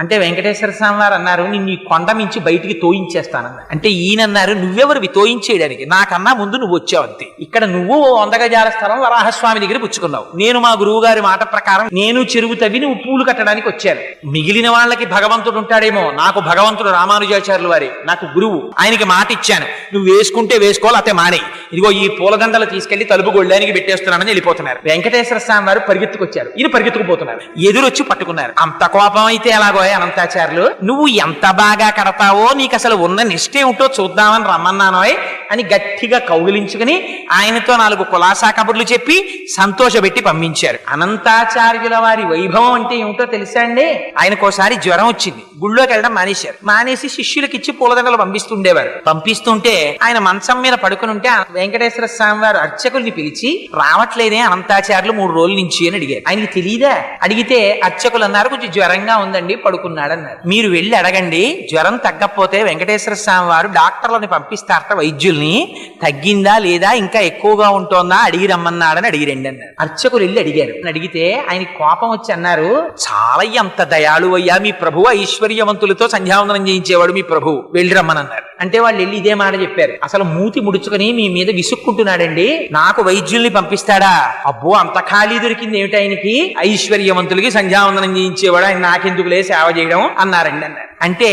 అంటే వెంకటేశ్వర స్వామి వారు అన్నారు, నిన్ను ఈ కొండ మించి బయటికి తోయించేస్తానన్నారు. అంటే ఈయనన్నారు, నువ్వెవరివి తోయించేయడానికి, నాకన్నా ముందు నువ్వు వచ్చావు అంతే. ఇక్కడ నువ్వు 100 గజాల స్థలం వరాహస్వామి దగ్గర పుచ్చుకున్నావు, నేను మా గురువు గారి మాట ప్రకారం నేను చెరువు తవ్వి నువ్వు పూలు కట్టడానికి వచ్చాను. మిగిలిన వాళ్ళకి భగవంతుడు ఉంటాడేమో, నాకు భగవంతుడు రామానుజాచార్యులు వారి నాకు గురువు, ఆయనకి మాట ఇచ్చాను, నువ్వు వేసుకుంటే వేసుకోవాలి అతే మానే, ఇదిగో ఈ పూలదండలు తీసుకెళ్లి తలుపు గొళ్ళానికి పెట్టేస్తున్నానని వెళ్ళిపోతున్నారు. వెంకటేశ్వర స్వామి వారు పరిగెత్తుకొచ్చారు, ఈయన పరిగెత్తుకుపోతున్నారు, ఎదురొచ్చి పట్టుకున్నారు. అంత కోపం అయితే ఎలాగో అనంతాచార్యులు, నువ్వు ఎంత బాగా కడతావో, నీకు అసలు ఉన్న నిష్ఠ ఏమిటో చూద్దామని రమ్మన్నానోయ్ అని గట్టిగా కౌగిలించుకుని ఆయనతో 4 కులాసా కబుర్లు చెప్పి సంతోషపెట్టి పంపించారు. అనంతాచార్యుల వారి వైభవం అంటే ఏమిటో తెలుసా అండి? ఆయనకోసారి జ్వరం వచ్చింది, గుళ్ళోకి వెళ్ళడం మానేశారు. మానేసి శిష్యులకి ఇచ్చి పూలదండలు పంపిస్తుండేవారు. పంపిస్తుంటే ఆయన మంచం మీద పడుకుని ఉంటే వెంకటేశ్వర స్వామి వారు అర్చకుల్ని పిలిచి, రావట్లేదే అనంతాచార్యులు 3 రోజుల నుంచి అని అడిగారు. ఆయనకి తెలియదా? అడిగితే అర్చకులు అన్నారు, కొంచెం జ్వరంగా ఉందండి, పడుకున్నాడన్నారు. మీరు వెళ్ళి అడగండి, జ్వరం తగ్గకపోతే వెంకటేశ్వర స్వామి వారు డాక్టర్లని పంపిస్తారట, వైద్యుల్ని, తగ్గిందా లేదా ఇంకా ఎక్కువగా ఉంటోందా అడిగి రమ్మన్నాడని అడిగి రండి అన్నారు. అర్చకులు వెళ్ళి అడిగారు. అడిగితే ఆయనకి కోపం వచ్చి అన్నారు, చాలా ఎంత దయాళు అయ్యా మీ ప్రభు, ఐశ్వర్యవంతులతో సంధ్యావందనం చేయించేవాడు మీ ప్రభు, వెళ్ళి రమ్మనన్నారు. అంటే వాళ్ళు వెళ్ళి ఇదే మాట చెప్పారు. అసలు మూతి ముడుచుకుని మీ మీద విసుక్కుంటున్నాడండి, నాకు వైద్యుల్ని పంపిస్తాడా? అబ్బో అంత ఖాళీ దొరికింది ఏమిటి ఆయనకి, ఐశ్వర్యవంతులకి సంధ్యావందనం చేయించేవాడు, ఆయన నాకెందుకులే సేవ చేయడం అన్నారండి అన్నారు. అంటే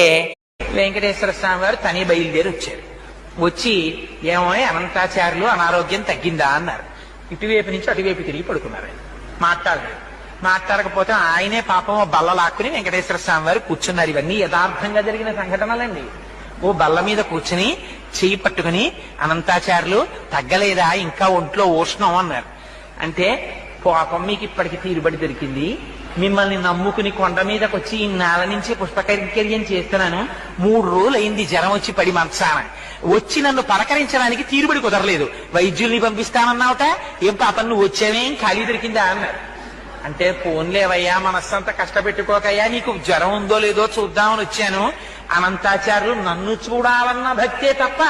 వెంకటేశ్వర స్వామి వారు తనే బయలుదేరి వచ్చారు. వచ్చి, ఏమో అనంతాచార్యులు అనారోగ్యం తగ్గిందా అన్నారు. ఇటువైపు నుంచి అటువైపు తిరిగి పడుకున్నారు. ఆయన మాట్లాడలేదు. మాట్లాడకపోతే ఆయనే పాపం బల్ల లాక్కుని వెంకటేశ్వర స్వామి వారు కూర్చున్నారు. ఇవన్నీ యథార్థంగా జరిగిన సంఘటనలండి. ఓ బల్ల మీద కూర్చుని చెయ్యి పట్టుకుని, అనంతాచార్యులు తగ్గలేదా, ఇంకా ఒంట్లో ఉష్ణం అన్నారు. అంటే పాపం మీకు ఇప్పటికి తీరుబడి దొరికింది, మిమ్మల్ని నమ్ముకుని కొండ మీదకి వచ్చి ఈ నేల నుంచి పుష్పకైంకర్యం చేస్తున్నాను, 3 రోజులు అయింది జ్వరం వచ్చి పడి మంచాన, వచ్చి నన్ను పలకరించడానికి తీరుబడి కుదరలేదు, వైద్యుల్ని పంపిస్తానన్నావుట, ఏం పాపం నువ్వు వచ్చావేం ఖాళీ దొరికిందా అన్నారు. అంటే పోన్లేవయ్యా, మనస్సంతా కష్టపెట్టుకోకయ్యా, నీకు జ్వరం ఉందో లేదో చూద్దామని వచ్చాను. అనంతాచార్యులు నన్ను చూడాలన్న భక్తే తప్ప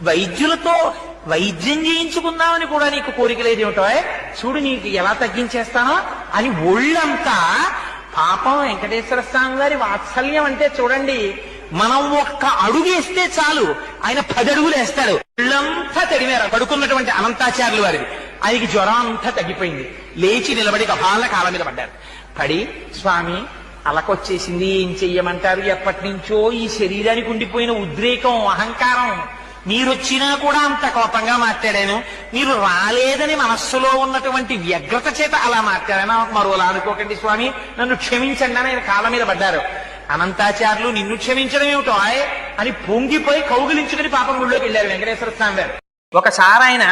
వైద్యులతో వైద్యం చేయించుకుందామని కూడా నీకు కోరిక లేదేమిటో, చూడు నీకు ఎలా తగ్గించేస్తానో అని ఒళ్ళంతా. పాపం వెంకటేశ్వర స్వామి గారి వాత్సల్యం అంటే చూడండి, మనం ఒక్క అడుగేస్తే చాలు ఆయన 10 అడుగులు వేస్తాడు. ఒళ్ళంతా తడివారు పడుకున్నటువంటి అనంతాచార్యులు వారిది. ఆయనకి జ్వరం అంతా తగ్గిపోయింది. లేచి నిలబడి గబాల కాళ్ళ మీద పడ్డారు. పడి, స్వామి అలకొచ్చేసింది, ఏం చెయ్యమంటారు, ఎప్పటి నుంచో ఈ శరీరానికి ఉండిపోయిన ఉద్రేకం, అహంకారం, మీరొచ్చినా కూడా అంత కోపంగా మాట్లాడాను, మీరు రాలేదని మనస్సులో ఉన్నటువంటి వ్యగ్రత చేత అలా మాట్లాడాను, మరోలా అనుకోకండి స్వామి, నన్ను క్షమించండి అని ఆయన కాళ్ళ మీద పడ్డారు. అనంతాచార్యులు నిన్ను క్షమించడం ఏమిటో అని పొంగిపోయి కౌగిలించుకుని పాపం గుళ్ళోకి వెళ్ళారు వెంకటేశ్వర స్వామి వారు. ఒకసారి ఆయన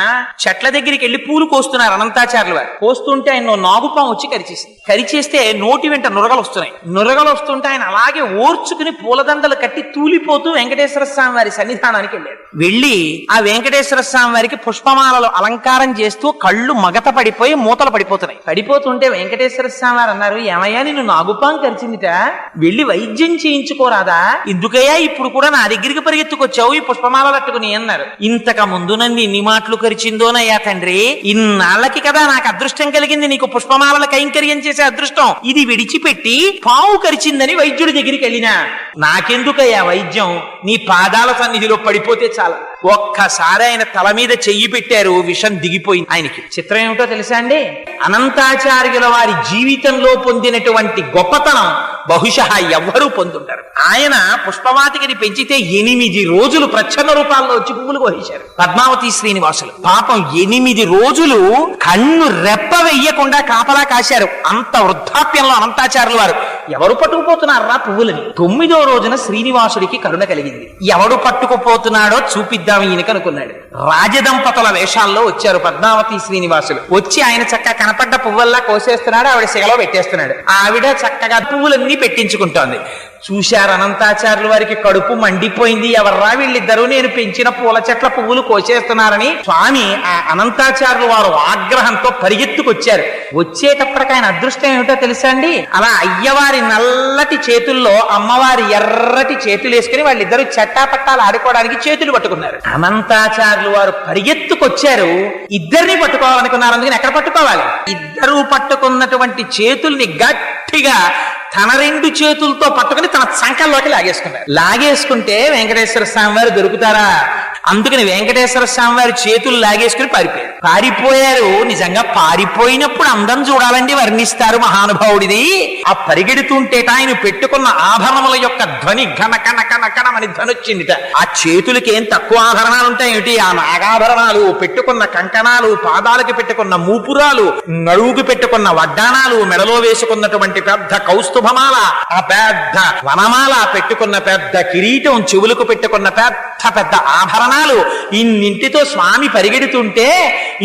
చెట్ల దగ్గరికి వెళ్లి పూలు కోస్తున్నారు అనంతాచార్యులు వారు. కోస్తుంటే ఆయన నాగుపాం వచ్చి కరిచేసింది. కరిచేస్తే నోటి వెంట నురగలు వస్తున్నాయి. నురగలు వస్తుంటే ఆయన అలాగే ఓర్చుకుని పూలదండలు కట్టి తూలిపోతూ వెంకటేశ్వర స్వామి వారి సన్నిధానానికి వెళ్ళారు. వెళ్ళి ఆ వెంకటేశ్వర స్వామి వారికి పుష్పమాలలో అలంకారం చేస్తూ కళ్ళు మగత పడిపోయి మూతలు పడిపోతున్నాయి. పడిపోతుంటే వెంకటేశ్వర స్వామి వారు అన్నారు, ఏమయ్యా నిన్ను నాగుపాం కరిచిందిట, వెళ్ళి వైద్యం చేయించుకోరాదా, ఎందుకయ్యా ఇప్పుడు కూడా నా దగ్గరికి పరిగెత్తుకొచ్చావు ఈ పుష్పమాలలు పట్టుకుని అన్నారు. ఇంతకు ముందు నన్ను ఎన్ని మాటలు కరిచిందోనయ్యా తండ్రి, ఇన్నాళ్ళకి కదా నాకు అదృష్టం కలిగింది, నీకు పుష్పమాలల కైంకర్యం చేసే అదృష్టం, ఇది విడిచిపెట్టి పావు కరిచిందని వైద్యుడి దగ్గరికి వెళ్ళినా, నాకెందుకయ్యా వైద్యం, నీ పాదాల సన్నిధిలో పడిపోతే చాలా. ఒక్కసారి ఆయన తల మీద చెయ్యి పెట్టారు, విషం దిగిపోయింది ఆయనకి. చిత్రం ఏమిటో తెలుసా అండి? అనంతాచార్యుల వారి జీవితంలో పొందినటువంటి గొప్పతనం బహుశా ఎవ్వరూ పొందుంటారు. ఆయన పుష్పవాటికని పెంచితే 8 రోజులు ప్రచ్ఛన్న రూపాల్లో వచ్చి పువ్వులు కోసేశారు పద్మావతి శ్రీనివాసులు. పాపం 8 రోజులు కన్ను రెప్ప వెయ్యకుండా కాపలా కాశారు. అంత వృద్ధాప్యంలో అనంతాచార్యుల వారు ఎవరు పట్టుకుపోతున్నారా పువ్వులని. 9వ రోజున శ్రీనివాసుడికి కరుణ కలిగింది. ఎవడు పట్టుకుపోతున్నాడో చూపిద్దాం ఈయనకి అనుకున్నాడు. రాజదంపతుల వేషాల్లో వచ్చారు పద్మావతి శ్రీనివాసులు. వచ్చి ఆయన చక్కగా కనపడ్డ పువ్వుల్లా కోసేస్తున్నాడు, ఆవిడ సిగలో పెట్టేస్తున్నాడు. ఆవిడ చక్కగా పువ్వులన్నీ పెట్టించుకుంటోంది. చూశారు అనంతాచార్యుల వారికి కడుపు మండిపోయింది. ఎవర్రా వీళ్ళిద్దరూ నేను పెంచిన పూల చెట్ల పువ్వులు కోసేస్తున్నారని. స్వామి ఆ అనంతాచార్యుల వారు ఆగ్రహంతో పరిగెత్తుకొచ్చారు. వచ్చేటప్పటికి ఆయన అదృష్టం ఏమిటో తెలుసా అండి? అలా అయ్యవారి నల్లటి చేతుల్లో అమ్మవారి ఎర్రటి చేతులు వేసుకుని వాళ్ళిద్దరూ చట్టాపట్టాలు ఆడుకోవడానికి చేతులు పట్టుకున్నారు. అనంతాచార్యులు వారు పరిగెత్తుకొచ్చారు. ఇద్దరిని పట్టుకోవాలనుకున్నారు. అందుకని ఎక్కడ పట్టుకోవాలి? ఇద్దరూ పట్టుకున్నటువంటి చేతుల్ని గట్టిగా తన రెండు చేతులతో పట్టుకుని తన సంకల్లోకి లాగేసుకున్నారు. లాగేసుకుంటే వెంకటేశ్వర స్వామి వారు దొరుకుతారా? అందుకని వెంకటేశ్వర స్వామి వారి చేతులు లాగేసుకుని పారిపోయారు. నిజంగా పారిపోయినప్పుడు అందం చూడాలండి, వర్ణిస్తారు మహానుభావుడిది. ఆ పరిగెడుతుంటేట ఆయన పెట్టుకున్న ఆభరణముల యొక్క ధ్వని ఘన కన కన కనమని ధ్వని వచ్చిందిట. ఆ చేతులకి ఏం తక్కువ ఆభరణాలు ఉంటాయేమిటి? ఆ నాగాభరణాలు, పెట్టుకున్న కంకణాలు, పాదాలకి పెట్టుకున్న మూపురాలు, నడువుకి పెట్టుకున్న వడ్డాణాలు, మెడలో వేసుకున్నటువంటి పెద్ద కౌస్తుభమాల, ఆ పెద్ద వనమాల, పెట్టుకున్న పెద్ద కిరీటం, చెవులకు పెట్టుకున్న పెద్ద పెద్ద ఆభరణాలు, ఇన్నింటితో స్వామి పరిగెడుతుంటే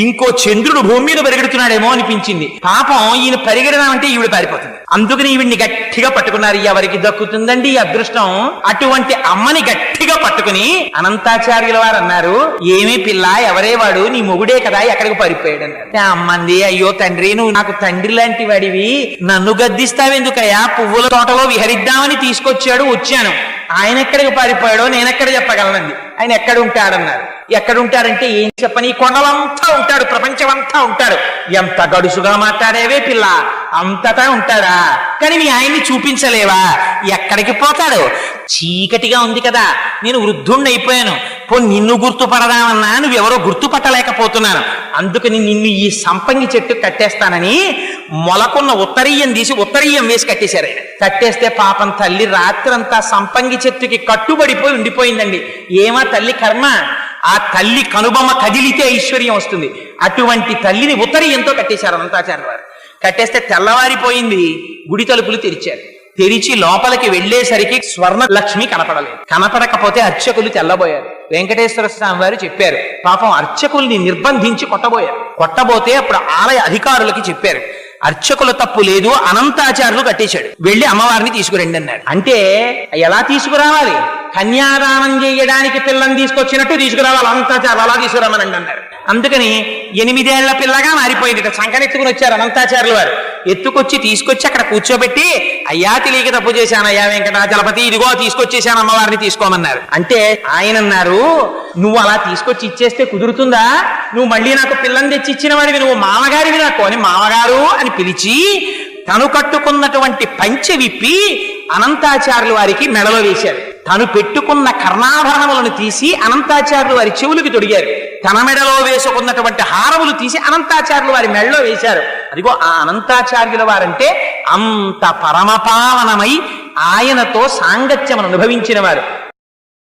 ఇంకో చంద్రుడు భూమి మీద పరిగెడుతున్నాడేమో అనిపించింది. పాపం ఈయన పరిగెడడం అంటే ఈవిడ పారిపోతుంది. అందుకని ఈవిడ్ని గట్టిగా పట్టుకున్నారు. ఎవరికి దక్కుతుందండి ఈ అదృష్టం? అటువంటి అమ్మని గట్టిగా పట్టుకుని అనంతాచార్యుల వారు అన్నారు, ఏమీ పిల్ల, ఎవరే వాడు? నీ మొగుడే కదా, ఎక్కడికి పారిపోయాడు అన్నారు. అమ్మంది, అయ్యో తండ్రి, నువ్వు నాకు తండ్రి లాంటి వాడివి, నన్ను గద్దిస్తావెందుకయ్యా? పువ్వుల తోటలో విహరిద్దామని తీసుకొచ్చాడు, వచ్చాను. ఆయన ఎక్కడికి పారిపోయాడో నేనెక్కడ చెప్పగలనండి. ఆయన ఎక్కడ ఉంటాడన్నారు. ఎక్కడుంటాడంటే ఏం చెప్పని, కొండలంతా ఉంటాడు, ప్రపంచమంతా ఉంటాడు. ఎంత గడుసుగా మాట్లాడేవే పిల్ల, అంతటా ఉంటాడా? కానీ మీ ఆయన్ని చూపించలేవా? ఎక్కడికి పోతాడు? చీకటిగా ఉంది కదా, నేను వృద్ధుణ్ణి అయిపోయాను, నిన్ను గుర్తుపడదామన్నా నువ్వెవరో గుర్తుపట్టలేకపోతున్నాను. అందుకని నిన్ను ఈ సంపంగి చెట్టు కట్టేస్తానని మొలకున్న ఉత్తరీయం తీసి ఉత్తరీయం వేసి కట్టేశారు. ఆయన కట్టేస్తే పాపం తల్లి రాత్రంతా సంపంగి చెట్టుకి కట్టుబడిపోయి ఉండిపోయిందండి. ఏమా తల్లి కర్మ? ఆ తల్లి కనుబొమ్మ కదిలితే ఐశ్వర్యం వస్తుంది. అటువంటి తల్లిని ఉత్తరీయంతో కట్టేశారు అనంతాచార్య వారు. కట్టేస్తే తెల్లవారిపోయింది. గుడి తలుపులు తెరిచారు. తెరిచి లోపలికి వెళ్లేసరికి స్వర్ణ లక్ష్మి కనపడలేదు. కనపడకపోతే అర్చకులు తెల్లబోయారు. వెంకటేశ్వర స్వామి వారు చెప్పారు, పాపం అర్చకుల్ని నిర్బంధించి కొట్టబోతే అప్పుడు ఆలయ అధికారులకి చెప్పారు, అర్చకుల తప్పు లేదు, అనంతాచార్యులు కట్టేశాడు, వెళ్ళి అమ్మవారిని తీసుకురండి అన్నాడు. అంటే ఎలా తీసుకురావాలి? కన్యాదానం చేయడానికి పిల్లని తీసుకొచ్చినట్టు తీసుకురావాలి, అనంతాచార్యులు అలా తీసుకురామనండి అన్నారు. అందుకని 8 ఏళ్ల పిల్లగా మారిపోయింది. సంకనెత్తుకుని వచ్చారు అనంతాచార్యులు వారు. ఎత్తుకొచ్చి తీసుకొచ్చి అక్కడ కూర్చోబెట్టి, అయ్యా తెలియక తప్పు చేశాను అయ్యా వెంకటాచలపతి, ఇదిగో తీసుకొచ్చేసాను, అమ్మవారిని తీసుకోమన్నారు. అంటే ఆయన అన్నారు, నువ్వు అలా తీసుకొచ్చి ఇచ్చేస్తే కుదురుతుందా? నువ్వు మళ్ళీ నాకు పిల్లని తెచ్చి ఇచ్చిన వాడివి, నువ్వు మామగారివి నాకు అని మామగారు అని పిలిచి తను కట్టుకున్నటువంటి పంచె విప్పి అనంతాచార్యుల వారికి మెడలో వేశారు. తను పెట్టుకున్న కర్ణాభరణములను తీసి అనంతాచార్యుల వారి చెవులకి తొడిగారు. తన మెడలో వేసుకున్నటువంటి హారములు తీసి అనంతాచార్యుల వారి మెడలో వేశారు. అదిగో ఆ అనంతాచార్యుల వారంటే అంత పరమపావనమై ఆయనతో సాంగత్యమును అనుభవించిన వారు.